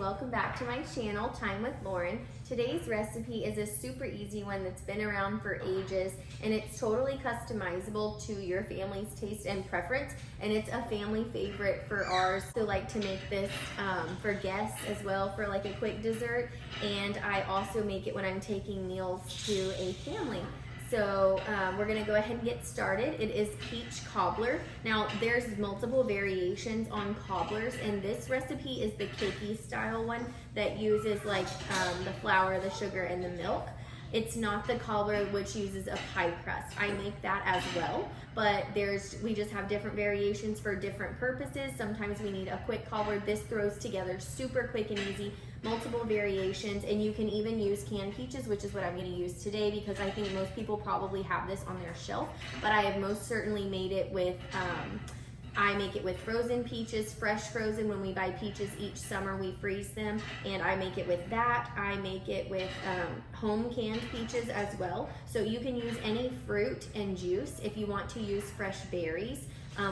welcome back to my channel, Time with Lauren. Today's recipe is a super easy one that's been around for ages, and it's totally customizable to your family's taste and preference, and it's a family favorite for ours. So like to make this for guests as well for like a quick dessert, and I also make it when I'm taking meals to a family. So we're gonna go ahead and get started. It is Peach Cobbler. Now there's multiple variations on cobblers, and this recipe is the cakey style one that uses like the flour, the sugar, and the milk. It's not the cobbler which uses a pie crust. I make that as well, but we just have different variations for different purposes. Sometimes we need a quick cobbler. This throws together super quick and easy, multiple variations, and you can even use canned peaches, which is what I'm going to use today because I think most people probably have this on their shelf, but I have most certainly made it with I make it with frozen peaches, fresh frozen. When we buy peaches each summer, we freeze them, and I make it with that. I make it with home canned peaches as well. So you can use any fruit and juice. If you want to use fresh berries,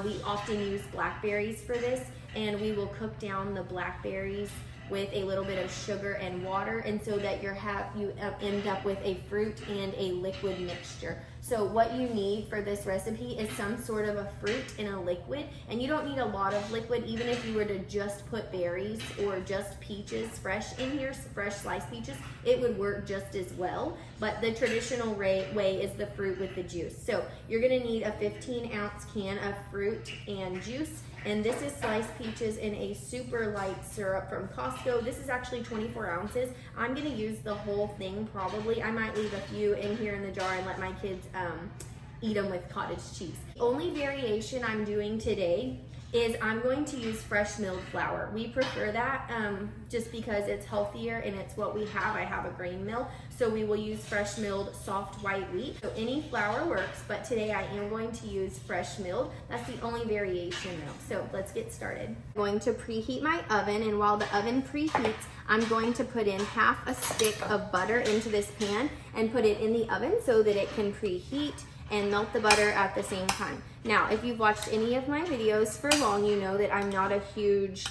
we often use blackberries for this, and we will cook down the blackberries with a little bit of sugar and water, and so that you end up with a fruit and a liquid mixture. So what you need for this recipe is some sort of a fruit in a liquid, and you don't need a lot of liquid. Even if you were to just put berries or just peaches fresh in here, fresh sliced peaches, it would work just as well. But the traditional way is the fruit with the juice. So you're gonna need a 15-ounce can of fruit and juice. And this is sliced peaches in a super light syrup from Costco. This is actually 24 ounces. I'm gonna use the whole thing probably. I might leave a few in here in the jar and let my kids eat them with cottage cheese. The only variation I'm doing today is I'm going to use fresh milled flour. We prefer that just because it's healthier and it's what we have. I have a grain mill, so we will use fresh milled soft white wheat. So any flour works, but today I am going to use fresh milled. That's the only variation though. So let's get started. I'm going to preheat my oven, and while the oven preheats, I'm going to put in half a stick of butter into this pan and put it in the oven so that it can preheat and melt the butter at the same time. Now, if you've watched any of my videos for long, you know that I'm not a huge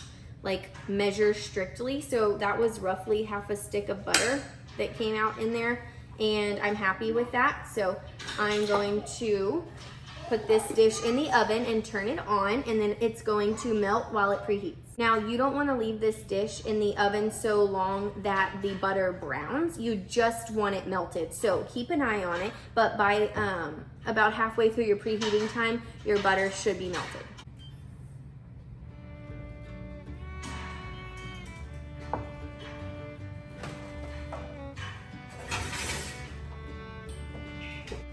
measure strictly, so that was roughly half a stick of butter that came out in there, and I'm happy with that. So I'm going to put this dish in the oven and turn it on, and then it's going to melt while it preheats. Now, you don't want to leave this dish in the oven so long that the butter browns. You just want it melted. So keep an eye on it, but by about halfway through your preheating time, your butter should be melted.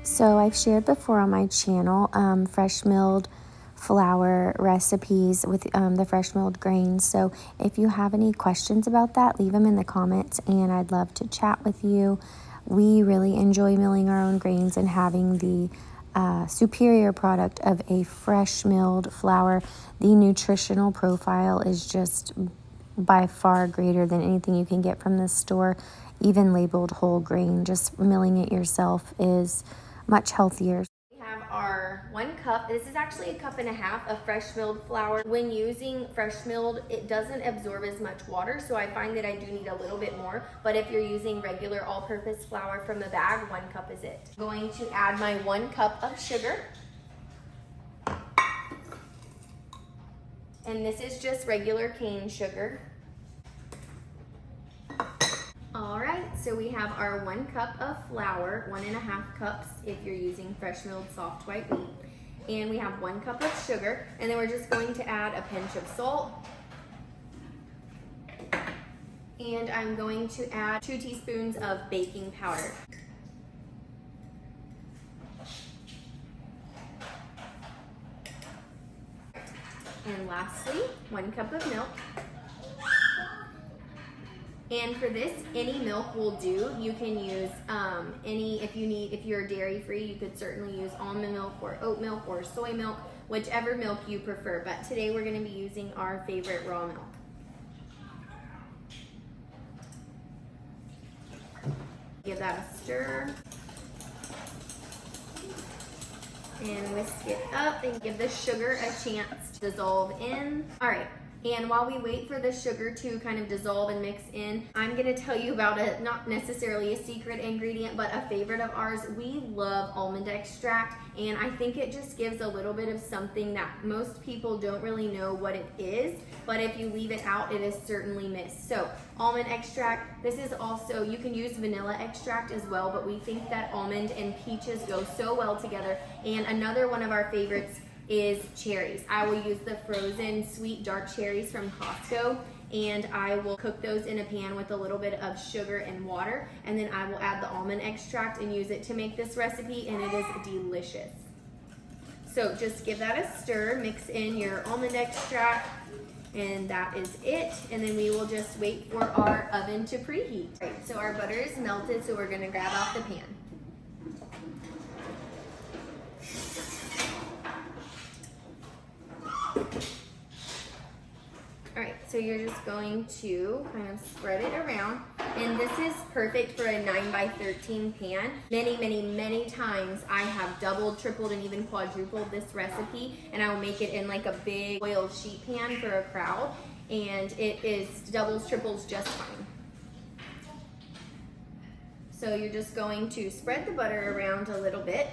So I've shared before on my channel fresh milled flour recipes with the fresh milled grains. So if you have any questions about that, leave them in the comments and I'd love to chat with you. We really enjoy milling our own grains and having the superior product of a fresh milled flour. The nutritional profile is just by far greater than anything you can get from the store, even labeled whole grain. Just milling it yourself is much healthier. We have our 1 cup, this is actually a cup and a half of fresh milled flour. When using fresh milled, it doesn't absorb as much water, so I find that I do need a little bit more, but if you're using regular all-purpose flour from the bag, 1 cup is it. I'm going to add my 1 cup of sugar. And this is just regular cane sugar. All right, so we have our 1 cup of flour, 1.5 cups if you're using fresh milled soft white wheat, and we have 1 cup of sugar, and then we're just going to add a pinch of salt, and I'm going to add 2 teaspoons of baking powder. And lastly, 1 cup of milk. And for this, any milk will do. You can use if you're dairy free, you could certainly use almond milk or oat milk or soy milk, whichever milk you prefer. But today we're gonna be using our favorite raw milk. Give that a stir. And whisk it up and give the sugar a chance to dissolve in. All right, And while we wait for the sugar to kind of dissolve and mix in, I'm gonna tell you about not necessarily a secret ingredient, but a favorite of ours. We love almond extract, and I think it just gives a little bit of something that most people don't really know what it is, but if you leave it out, it is certainly missed. So almond extract, this is also, you can use vanilla extract as well, but we think that almond and peaches go so well together. And another one of our favorites is cherries. I will use the frozen sweet dark cherries from Costco, and I will cook those in a pan with a little bit of sugar and water, and then I will add the almond extract and use it to make this recipe, and it is delicious. So just give that a stir, mix in your almond extract, and that is it. And then we will just wait for our oven to preheat. All right, so our butter is melted, so we're gonna grab out the pan. Alright, so you're just going to kind of spread it around, and this is perfect for a 9x13 pan. Many times I have doubled, tripled, and even quadrupled this recipe, and I will make it in like a big oiled sheet pan for a crowd, and it is doubles, triples just fine. So you're just going to spread the butter around a little bit,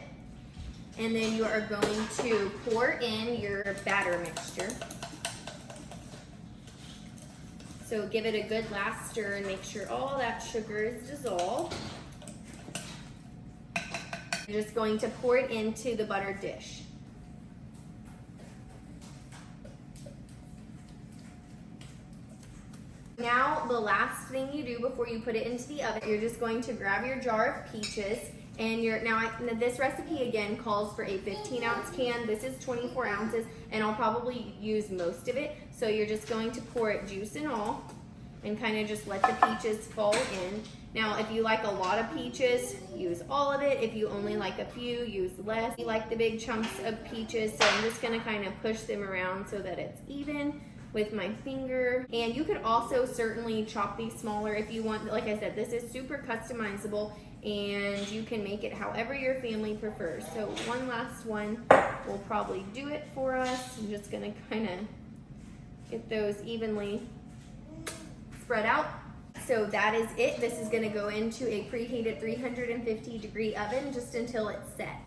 and then you are going to pour in your batter mixture. So give it a good last stir and make sure all that sugar is dissolved. You're just going to pour it into the buttered dish. Now, the last thing you do before you put it into the oven, you're just going to grab your jar of peaches, and this recipe again calls for a 15-ounce can. This is 24 ounces, and I'll probably use most of it. So you're just going to pour it juice and all, and kind of just let the peaches fall in. Now, if you like a lot of peaches, use all of it. If you only like a few, use less. You like the big chunks of peaches, so I'm just gonna kind of push them around so that it's even with my finger. And you could also certainly chop these smaller if you want. Like I said, this is super customizable, and you can make it however your family prefers. So one last one will probably do it for us. I'm just gonna kind of get those evenly spread out. So that is it. This is gonna go into a preheated 350-degree oven just until it's set.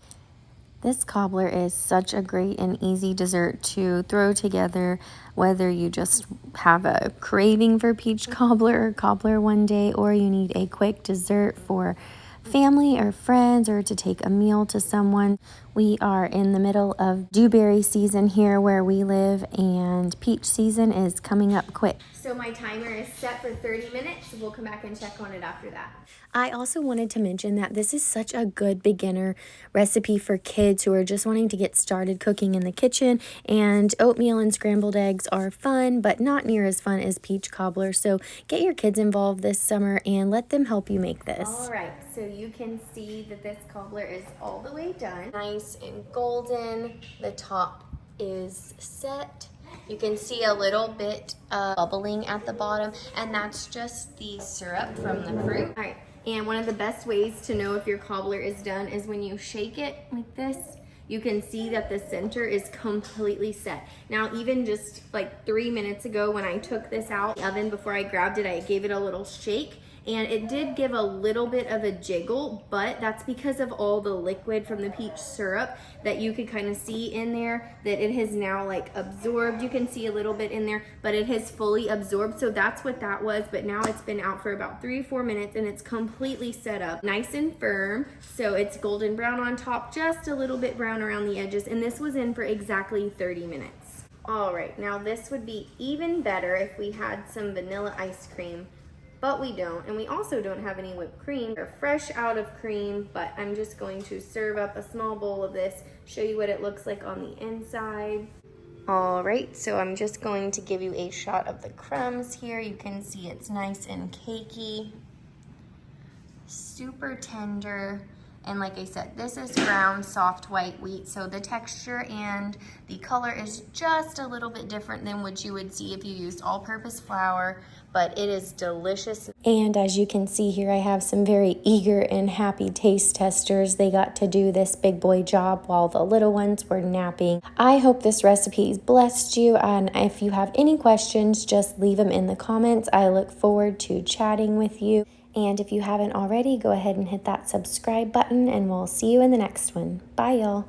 This cobbler is such a great and easy dessert to throw together, whether you just have a craving for peach cobbler or cobbler one day, or you need a quick dessert for family or friends, or to take a meal to someone. We are in the middle of dewberry season here where we live, and peach season is coming up quick. So my timer is set for 30 minutes. We'll come back and check on it after that. I also wanted to mention that this is such a good beginner recipe for kids who are just wanting to get started cooking in the kitchen, and oatmeal and scrambled eggs are fun, but not near as fun as peach cobbler. So get your kids involved this summer and let them help you make this. All right, so you can see that this cobbler is all the way done. Nice and golden. The top is set. You can see a little bit of bubbling at the bottom, and that's just the syrup from the fruit. All right, and one of the best ways to know if your cobbler is done is when you shake it like this. You can see that the center is completely set. Now, even just like 3 minutes ago when I took this out of the oven before I grabbed it, I gave it a little shake, and it did give a little bit of a jiggle, but that's because of all the liquid from the peach syrup that you could kind of see in there, that it has now like absorbed. You can see a little bit in there, but it has fully absorbed. So that's what that was, but now it's been out for about 3 or 4 minutes, and it's completely set up nice and firm. So it's golden brown on top, just a little bit brown around the edges, and this was in for exactly 30 minutes. All right, now this would be even better if we had some vanilla ice cream, but we don't, and we also don't have any whipped cream. They're fresh out of cream, but I'm just going to serve up a small bowl of this, show you what it looks like on the inside. All right, so I'm just going to give you a shot of the crumbs here. You can see it's nice and cakey, super tender, And like I said, this is ground soft white wheat, so the texture and the color is just a little bit different than what you would see if you used all-purpose flour, but it is delicious. And as you can see here, I have some very eager and happy taste testers. They got to do this big boy job while the little ones were napping. I hope this recipe blessed you, and if you have any questions, just leave them in the comments. I look forward to chatting with you. And if you haven't already, go ahead and hit that subscribe button, and we'll see you in the next one. Bye, y'all.